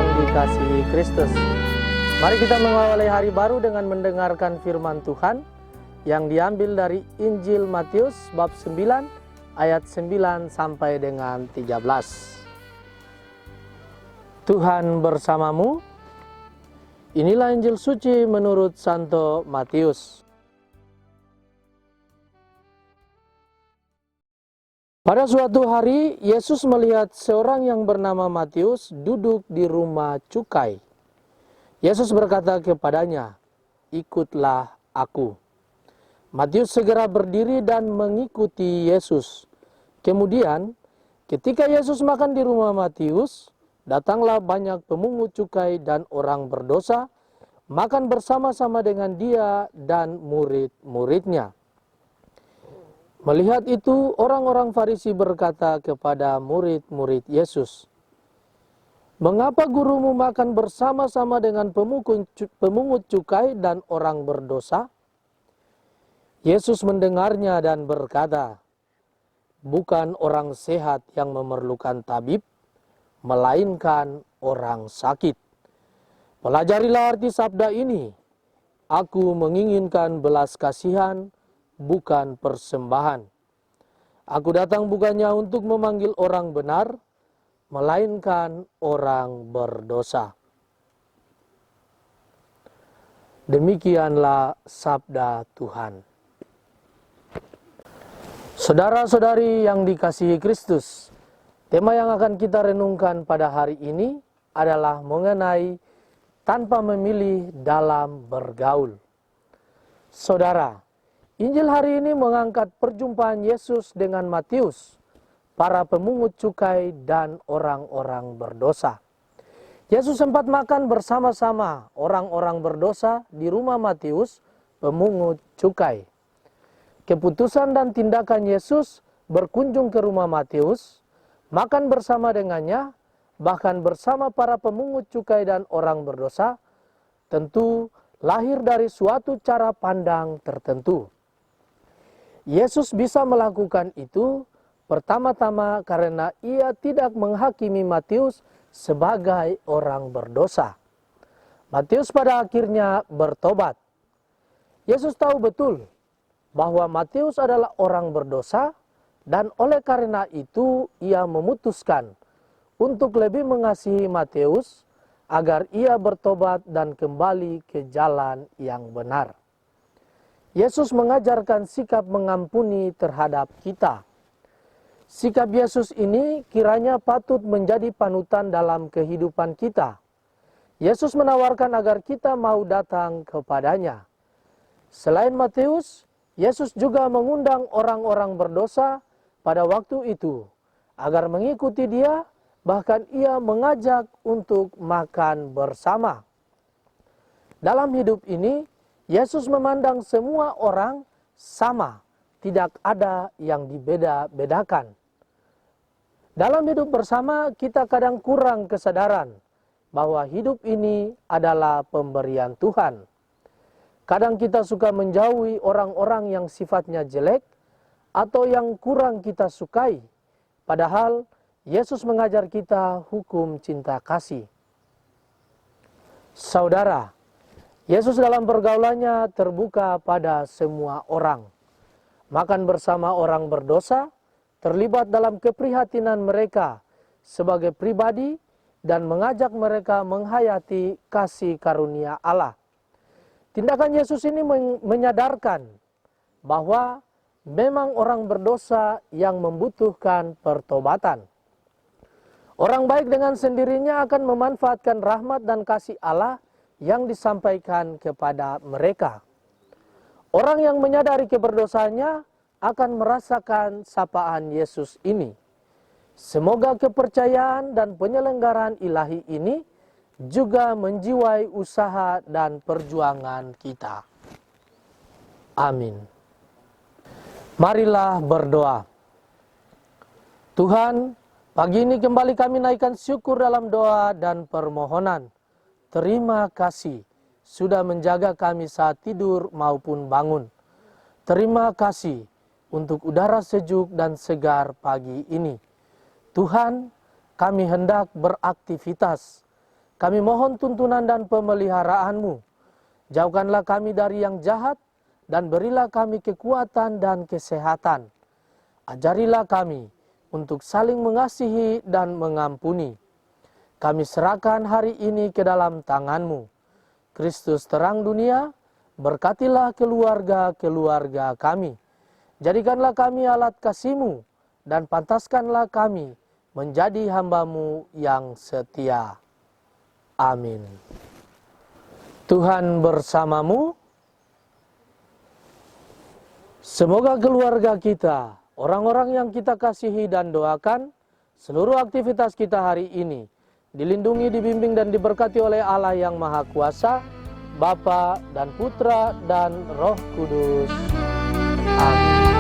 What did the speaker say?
yang dikasihi Kristus. Mari kita mengawali hari baru dengan mendengarkan firman Tuhan yang diambil dari Injil Matius bab 9 ayat 9 sampai dengan 13. Tuhan bersamamu. Inilah Injil suci menurut Santo Matius. Pada suatu hari, Yesus melihat seorang yang bernama Matius duduk di rumah cukai. Yesus berkata kepadanya, "Ikutlah aku." Matius segera berdiri dan mengikuti Yesus. Kemudian, ketika Yesus makan di rumah Matius, datanglah banyak pemungut cukai dan orang berdosa, makan bersama-sama dengan dia dan murid-muridnya. Melihat itu, orang-orang Farisi berkata kepada murid-murid Yesus, "Mengapa gurumu makan bersama-sama dengan pemungut cukai dan orang berdosa?" Yesus mendengarnya dan berkata, "Bukan orang sehat yang memerlukan tabib, melainkan orang sakit. Pelajarilah arti sabda ini, aku menginginkan belas kasihan, bukan persembahan. Aku datang bukannya untuk memanggil orang benar, melainkan orang berdosa." Demikianlah sabda Tuhan. Saudara-saudari yang dikasihi Kristus, tema yang akan kita renungkan pada hari ini adalah mengenai tanpa memilih dalam bergaul. Saudara, Injil hari ini mengangkat perjumpaan Yesus dengan Matius, para pemungut cukai dan orang-orang berdosa. Yesus sempat makan bersama-sama orang-orang berdosa di rumah Matius, pemungut cukai. Keputusan dan tindakan Yesus berkunjung ke rumah Matius, makan bersama dengannya, bahkan bersama para pemungut cukai dan orang berdosa, tentu lahir dari suatu cara pandang tertentu. Yesus bisa melakukan itu pertama-tama karena ia tidak menghakimi Matius sebagai orang berdosa. Matius pada akhirnya bertobat. Yesus tahu betul bahwa Matius adalah orang berdosa dan oleh karena itu ia memutuskan untuk lebih mengasihi Matius agar ia bertobat dan kembali ke jalan yang benar. Yesus mengajarkan sikap mengampuni terhadap kita. Sikap Yesus ini kiranya patut menjadi panutan dalam kehidupan kita. Yesus menawarkan agar kita mau datang kepadanya. Selain Matius, Yesus juga mengundang orang-orang berdosa pada waktu itu agar mengikuti dia, bahkan ia mengajak untuk makan bersama. Dalam hidup ini, Yesus memandang semua orang sama, tidak ada yang dibeda-bedakan. Dalam hidup bersama, kita kadang kurang kesadaran bahwa hidup ini adalah pemberian Tuhan. Kadang kita suka menjauhi orang-orang yang sifatnya jelek atau yang kurang kita sukai, padahal Yesus mengajar kita hukum cinta kasih. Saudara, Yesus dalam pergaulannya terbuka pada semua orang. Makan bersama orang berdosa, terlibat dalam keprihatinan mereka sebagai pribadi dan mengajak mereka menghayati kasih karunia Allah. Tindakan Yesus ini menyadarkan bahwa memang orang berdosa yang membutuhkan pertobatan. Orang baik dengan sendirinya akan memanfaatkan rahmat dan kasih Allah yang disampaikan kepada mereka. Orang yang menyadari keberdosaannya akan merasakan sapaan Yesus ini. Semoga kepercayaan dan penyelenggaraan ilahi ini juga menjiwai usaha dan perjuangan kita. Amin. Marilah berdoa. Tuhan, pagi ini kembali kami naikkan syukur dalam doa dan permohonan. Terima kasih sudah menjaga kami saat tidur maupun bangun. Terima kasih untuk udara sejuk dan segar pagi ini. Tuhan, kami hendak beraktivitas. Kami mohon tuntunan dan pemeliharaan-Mu. Jauhkanlah kami dari yang jahat, dan berilah kami kekuatan dan kesehatan. Ajarilah kami untuk saling mengasihi dan mengampuni. Kami serahkan hari ini ke dalam tangan-Mu. Kristus terang dunia, berkatilah keluarga-keluarga kami. Jadikanlah kami alat kasih-Mu, dan pantaskanlah kami menjadi hamba-Mu yang setia. Amin. Tuhan bersamamu. Semoga keluarga kita, orang-orang yang kita kasihi dan doakan, seluruh aktivitas kita hari ini dilindungi, dibimbing, dan diberkati oleh Allah yang Maha Kuasa, Bapa dan Putra dan Roh Kudus. Amin.